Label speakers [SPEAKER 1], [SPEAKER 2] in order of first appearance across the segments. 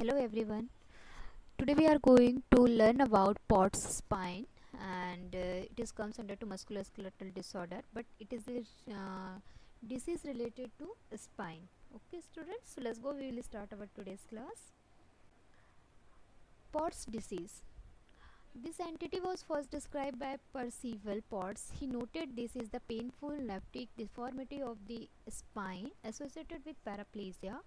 [SPEAKER 1] Hello everyone. Today we are going to learn about Pott's spine, and it is comes under to musculoskeletal disorder, but it is a disease related to spine. Okay, students. So let's go. We will start our today's class. Pott's disease. This entity was first described by Percival Potts. He noted this is the painful elliptic deformity of the spine associated with paraplegia.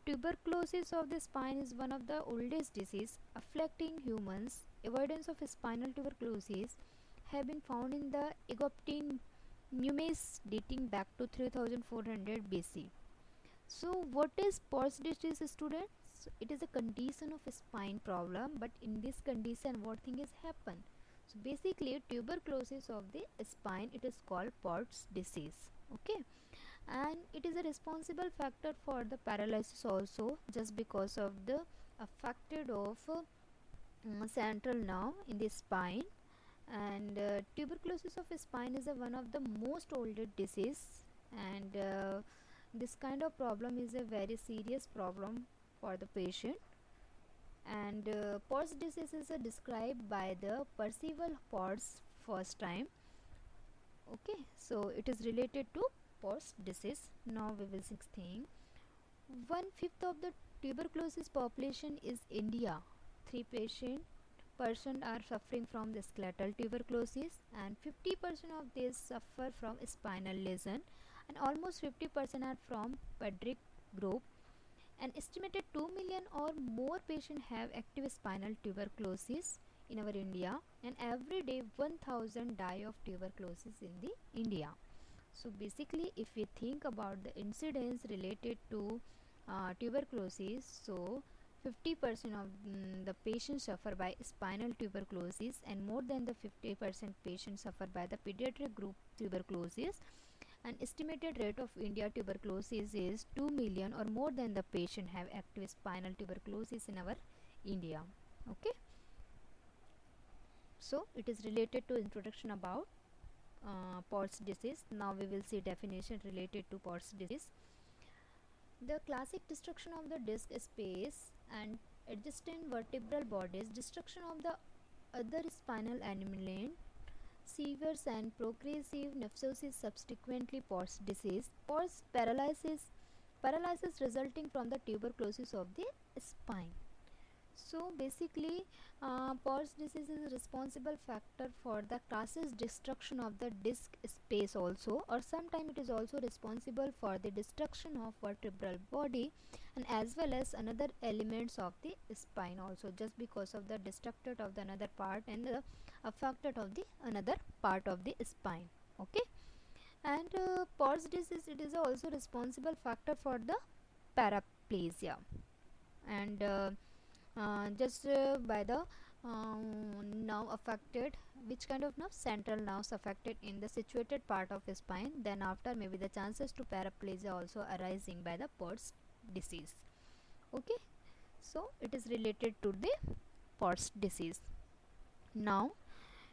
[SPEAKER 1] Tuberculosis of the spine is one of the oldest diseases afflicting humans. Evidence of spinal tuberculosis have been found in the Egyptian mummies dating back to 3400 BC. So, what is Pott's disease, students? It is a condition of a spine problem, but in this condition, what thing is happen? So, basically, tuberculosis of the spine, it is called Pott's disease. Okay, and it is a responsible factor for the paralysis also, just because of the affected of central nerve in the spine. And tuberculosis of spine is one of the most older disease, and this kind of problem is a very serious problem for the patient. And Pott's disease is described by the Percival Potts first time. Okay, so it is related to Pott's disease. Now we will see thing. 1/5 of the tuberculosis population is India. 3% are suffering from the skeletal tuberculosis, and 50% of these suffer from spinal lesion, and almost 50% are from pediatric group. An estimated 2 million or more patients have active spinal tuberculosis in our India, and every day 1000 die of tuberculosis in the India. So basically, if we think about the incidence related to tuberculosis, so 50% of the patients suffer by spinal tuberculosis, and more than the 50% patients suffer by the pediatric group tuberculosis. An estimated rate of India tuberculosis is 2 million or more than the patient have active spinal tuberculosis in our India. Okay, so it is related to introduction about Pott's disease. Now we will see definition related to Pott's disease. The classic destruction of the disc space and adjacent vertebral bodies, destruction of the other spinal element, severe and progressive nephrosis subsequently Pott's disease, Pott's paralysis resulting from the tuberculosis of the spine. So basically, Pott's disease is a responsible factor for the classic destruction of the disc space also, or sometimes it is also responsible for the destruction of vertebral body, and as well as another elements of the spine also, just because of the destructed of the another part and the affected of the another part of the spine. Okay, and Pott's disease, it is also responsible factor for the paraplegia, and just by the nerve affected, which kind of nerve? Central nerves affected in the situated part of the spine, then after maybe the chances to paraplegia also arising by the Pott's disease. Okay, so it is related to the Pott's disease. Now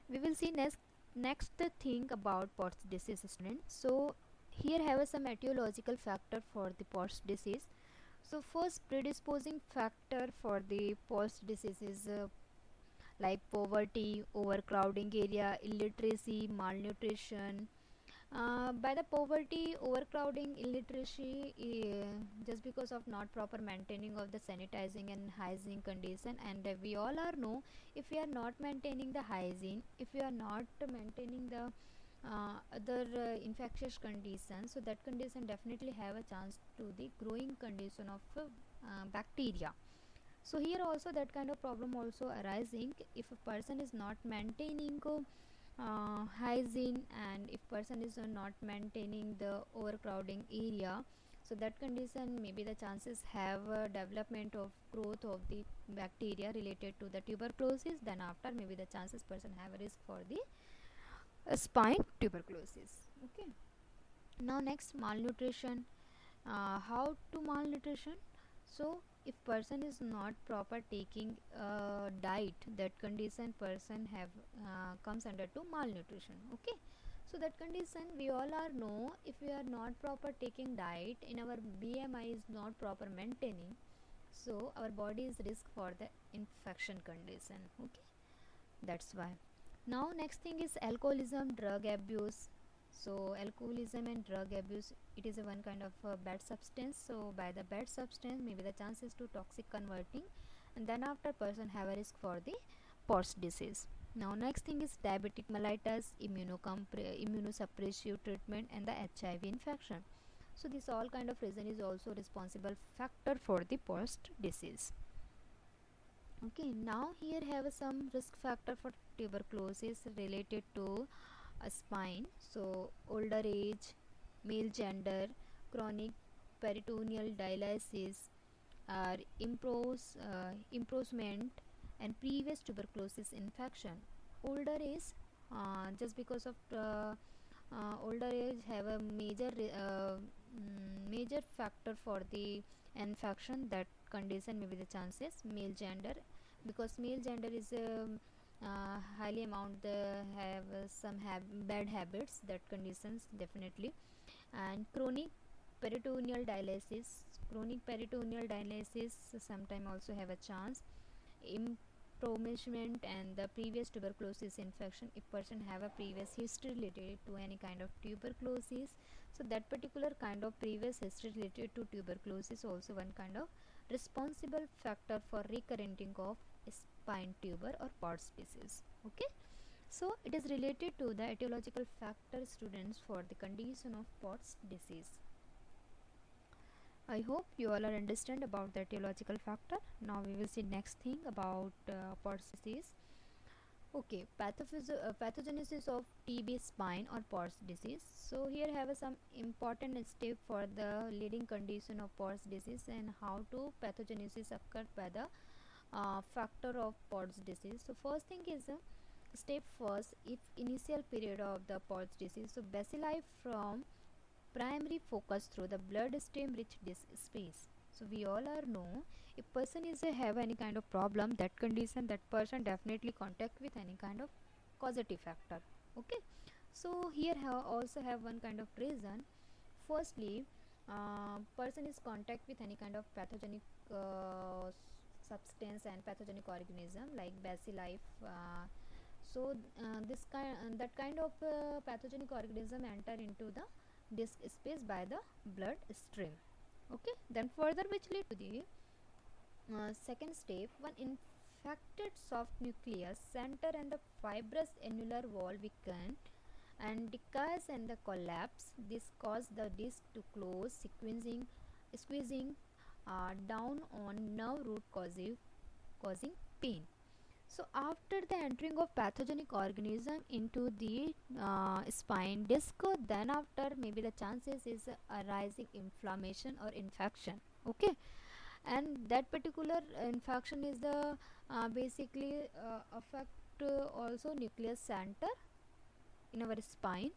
[SPEAKER 1] we will see next the thing about Pott's disease, students. So here have some etiological factor for the Pott's disease. So first predisposing factor for the Pott's disease is like poverty, overcrowding area, illiteracy, malnutrition. By the poverty, overcrowding, illiteracy, just because of not proper maintaining of the sanitizing and hygiene condition, and we all are know, if we are not maintaining the hygiene, if we are not maintaining the other infectious conditions, so that condition definitely have a chance to the growing condition of bacteria. So here also that kind of problem also arising if a person is not maintaining hygiene, and if person is not maintaining the overcrowding area, so that condition maybe the chances have development of growth of the bacteria related to the tuberculosis, then after maybe the chances person have a risk for the spine tuberculosis. Okay, now next, malnutrition. How to malnutrition? So if person is not proper taking diet, that condition person have comes under to malnutrition. Okay, so that condition we all are know, if we are not proper taking diet, in our BMI is not proper maintaining, so our body is risk for the infection condition. Okay, that's why. Now next thing is alcoholism, drug abuse. So alcoholism and drug abuse, it is a one kind of bad substance. So by the bad substance, maybe the chances to toxic converting, and then after person have a risk for the POTS disease. Now next thing is diabetic mellitus, immunosuppressive treatment, and the HIV infection. So this all kind of reason is also responsible factor for the POTS disease. Okay, now here have some risk factor for tuberculosis related to a spine. So older age, male gender, chronic peritoneal dialysis, or improvement, and previous tuberculosis infection. Older age, just because of older age have a major factor for the infection. That condition may be the chances. Male gender, because male gender is highly amount the have some bad habits, that conditions definitely. And chronic peritoneal dialysis sometime also have a chance. Improvement and the previous tuberculosis infection, if person have a previous history related to any kind of tuberculosis, so that particular kind of previous history related to tuberculosis also one kind of responsible factor for recurrenting of spine tumor or POTS disease. Okay, so it is related to the etiological factor students for the condition of POTS disease. I hope you all are understand about the etiological factor. Now we will see next thing about POTS disease. Okay, pathogenesis of TB spine or POTS disease. So here have some important step for the leading condition of POTS disease and how to pathogenesis occurred by the factor of POTS disease. So first thing is step first, if initial period of the POTS disease, so bacilli from primary focus through the blood stream rich disk space. So we all are know, if person is have any kind of problem, that condition, that person definitely contact with any kind of causative factor. Okay, so here also have one kind of reason. Firstly, person is contact with any kind of pathogenic substance and pathogenic organism like bacilli. This kind that kind of pathogenic organism enter into the disk space by the blood stream. Okay, then further which lead to the second step, one infected soft nucleus center and the fibrous annular wall weaken and decays and the collapse. This cause the disc to close, squeezing down on nerve root causing pain. So after the entering of pathogenic organism into the spine disc, then after maybe the chances is arising inflammation or infection. Okay, and that particular infection is the basically affect also nucleus center in our spine.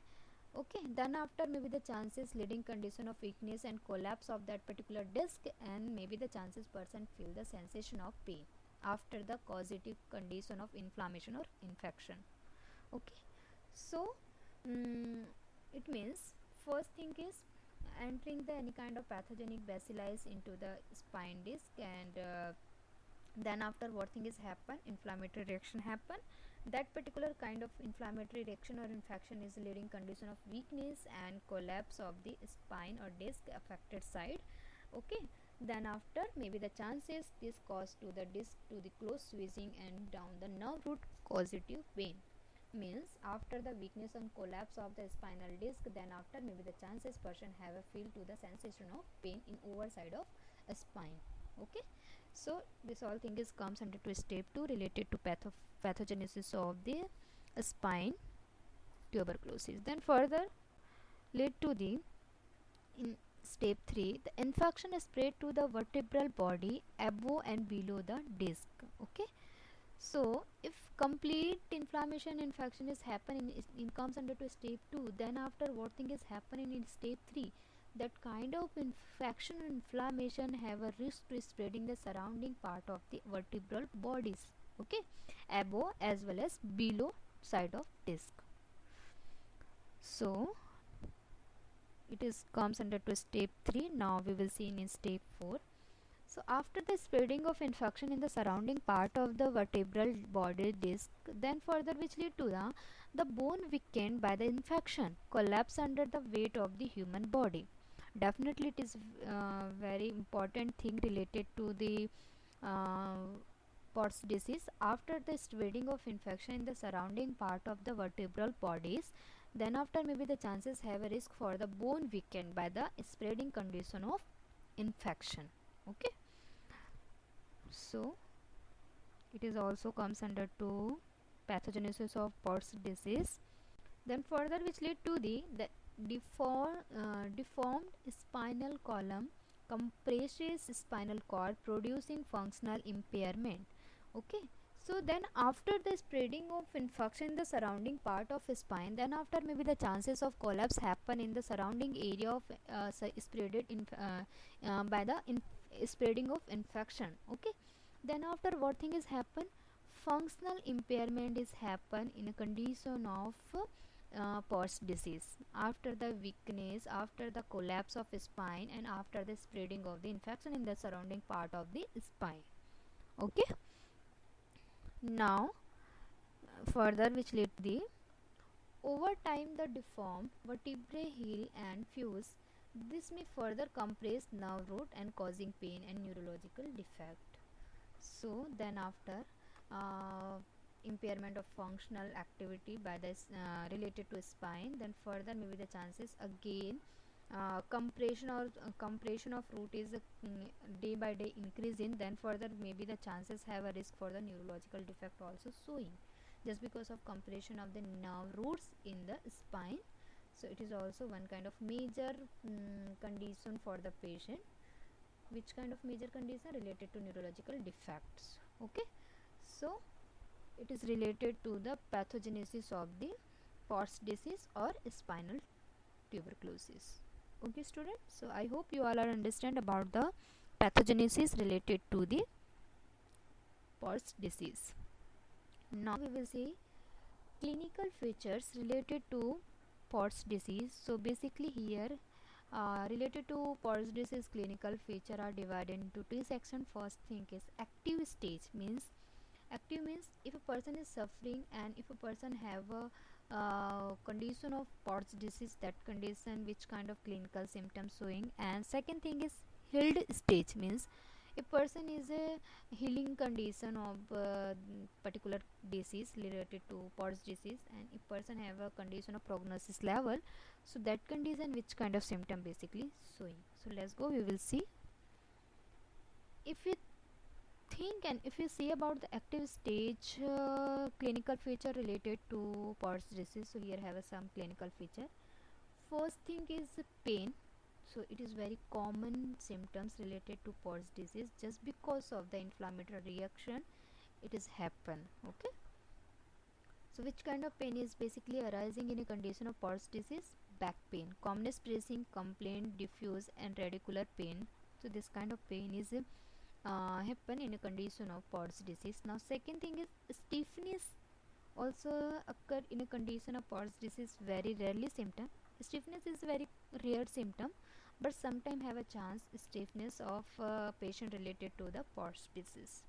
[SPEAKER 1] Okay, then after maybe the chances leading condition of weakness and collapse of that particular disc, and maybe the chances person feel the sensation of pain after the causative condition of inflammation or infection. Okay, so it means first thing is entering the any kind of pathogenic bacilli into the spine disc, and then after what thing is happen, inflammatory reaction happen. That particular kind of inflammatory reaction or infection is leading condition of weakness and collapse of the spine or disc affected side. Okay, then after maybe the chances this cause to the disc to the close squeezing and down the nerve root causative pain. Means after the weakness and collapse of the spinal disc, then after maybe the chances person have a feel to the sensation of pain in overside of a spine. Okay, so this all thing is comes under to step 2 related to pathogenesis of the spine tuberculosis. Then further lead to the in step 3, the infection is spread to the vertebral body above and below the disc. Okay, so if complete inflammation infection is happening, it comes under to step 2, then after what thing is happening in step 3, that kind of infection and inflammation have a risk to spreading the surrounding part of the vertebral bodies. Okay, above as well as below side of disc. So it is comes under to step 3. Now we will see in step 4. So after the spreading of infection in the surrounding part of the vertebral body disc, then further which lead to the bone weakened by the infection collapse under the weight of the human body. Definitely it is very important thing related to the uh, POTS disease. After the spreading of infection in the surrounding part of the vertebral bodies, then after maybe the chances have a risk for the bone weakened by the spreading condition of infection. Okay, so it is also comes under to pathogenesis of POTS disease. Then further which lead to the deformed spinal column compresses spinal cord producing functional impairment. Okay, so then after the spreading of infection in the surrounding part of spine, then after maybe the chances of collapse happen in the surrounding area of spreaded by the spreading of infection. Okay, then after what thing is happen, functional impairment is happen in a condition of POTS disease after the weakness, after the collapse of spine, and after the spreading of the infection in the surrounding part of the spine. Okay, now further which lead the over time the deformed vertebrae heal and fuse. This may further compress nerve root and causing pain and neurological defect. So then after impairment of functional activity by this related to spine, then further maybe the chances again compression of root is day by day increasing, then further maybe the chances have a risk for the neurological defect also showing just because of compression of the nerve roots in the spine. So it is also one kind of major condition for the patient. Which kind of major condition? Related to neurological defects. Okay, so it is related to the pathogenesis of the POTS disease or spinal tuberculosis. Okay students, so I hope you all are understand about the pathogenesis related to the POTS disease. Now we will see clinical features related to POTS disease. So basically here related to POTS disease clinical feature are divided into two sections. First thing is active stage, means active means if a person is suffering and if a person have a condition of POTS disease, that condition which kind of clinical symptoms showing. And second thing is healed stage, means a person is a healing condition of particular disease related to POTS disease, and if person have a condition of prognosis level, so that condition which kind of symptom basically showing. So let's go, we will see. If we think and if you see about the active stage clinical feature related to POTS disease, so here have some clinical feature. First thing is pain. So it is very common symptoms related to POTS disease just because of the inflammatory reaction it is happen. Okay, so which kind of pain is basically arising in a condition of POTS disease? Back pain, commonest pressing complaint, diffuse and radicular pain. So this kind of pain is happen in a condition of POTS disease. Now second thing is stiffness also occur in a condition of POTS disease, very rarely symptom. Stiffness is very rare symptom, but sometimes have a chance stiffness of patient related to the POTS disease.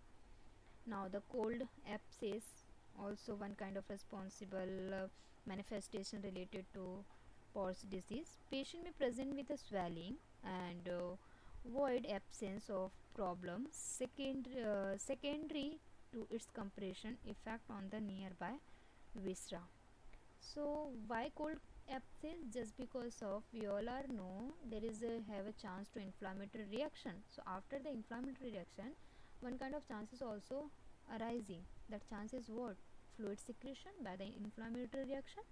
[SPEAKER 1] Now the cold abscess also one kind of responsible manifestation related to POTS disease. Patient may present with a swelling and void absence of problems secondary to its compression effect on the nearby viscera. So why cold abscess? Just because of we all are know there is a have a chance to inflammatory reaction. So after the inflammatory reaction, one kind of chance is also arising. That chance is what? Fluid secretion by the inflammatory reaction.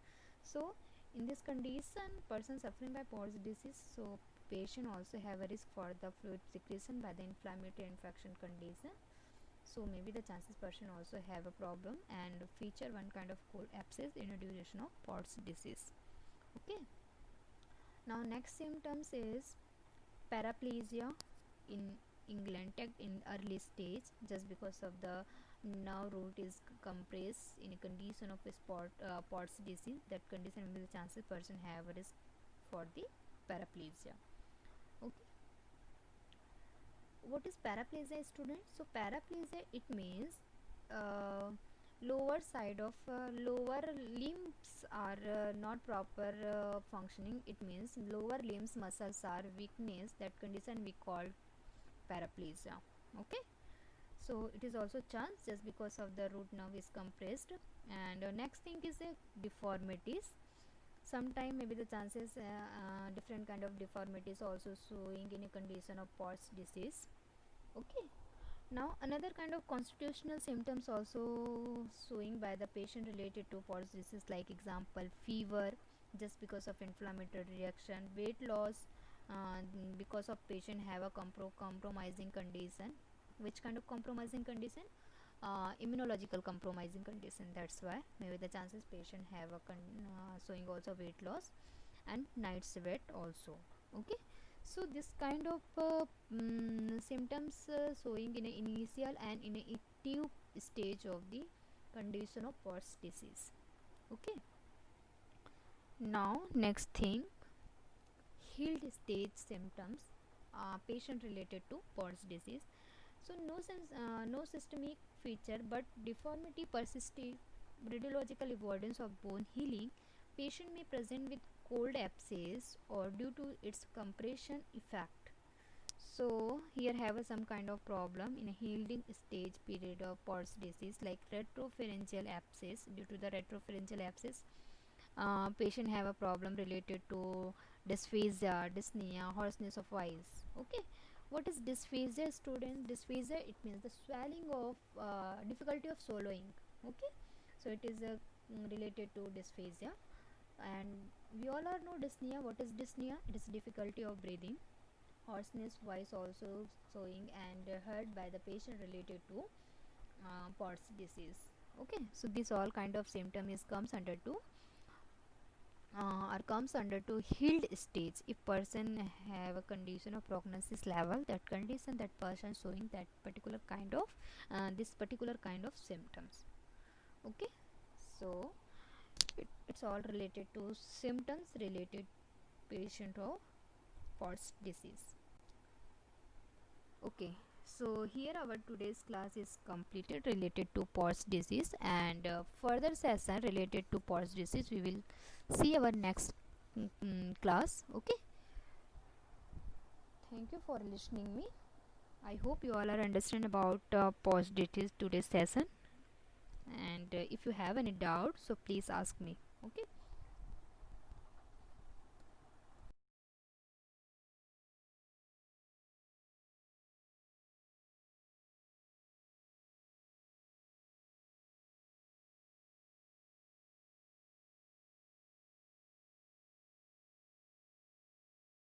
[SPEAKER 1] So in this condition, person suffering by POTS disease, so patient also have a risk for the fluid secretion by the inflammatory infection condition. So maybe the chances person also have a problem and feature one kind of cold abscess in a duration of POTS disease. Okay, now next symptoms is paraplegia in England in early stage just because of the nerve root is compressed in a condition of POTS disease. That condition will be the chances person have a risk for the paraplegia. Okay, what is paraplegia, student? So paraplegia, it means uh, lower side of lower limbs are not proper functioning. It means lower limbs muscles are weakness. That condition we call paraplegia. Okay, so it is also chance just because of the root nerve is compressed. And next thing is deformities. Sometime maybe the chances different kind of deformities also showing in a condition of Port's disease. Okay, now another kind of constitutional symptoms also showing by the patient related to Port's disease, like example fever just because of inflammatory reaction, weight loss because of patient have a compromising condition. Which kind of compromising condition? Immunological compromising condition. That's why maybe the chances patient have a showing also weight loss and night sweat also. Okay, so this kind of symptoms showing in an initial and in a active stage of the condition of Port's disease. Okay, now next thing, healed stage symptoms, patient related to Port's disease. So no systemic feature but deformity persisting, radiological avoidance of bone healing. Patient may present with cold abscess or due to its compression effect. So here have some kind of problem in a healing stage period of Port's disease, like retropharyngeal abscess. Due to the retropharyngeal abscess, patient have a problem related to dysphagia, dyspnea, hoarseness of voice. Okay, what is dysphagia, student? Dysphagia, it means the swelling of difficulty of swallowing. Okay, so it is related to dysphagia. And we all are know dyspnea. What is dyspnea? It is difficulty of breathing. Hoarseness voice also showing and heard by the patient related to Port's disease. Okay, so this all kind of symptom is comes under to or comes under to healed stage. If person have a condition of prognosis level, that condition, that person showing that particular kind of this particular kind of symptoms. Okay, so it's all related to symptoms related patient of Port's disease. Okay, so here our today's class is completed related to Port's disease, and further session related to Port's disease we will see our next class. Okay, thank you for listening me. I hope you all are understand about Port's disease today's session, and if you have any doubt, so please ask me. Okay.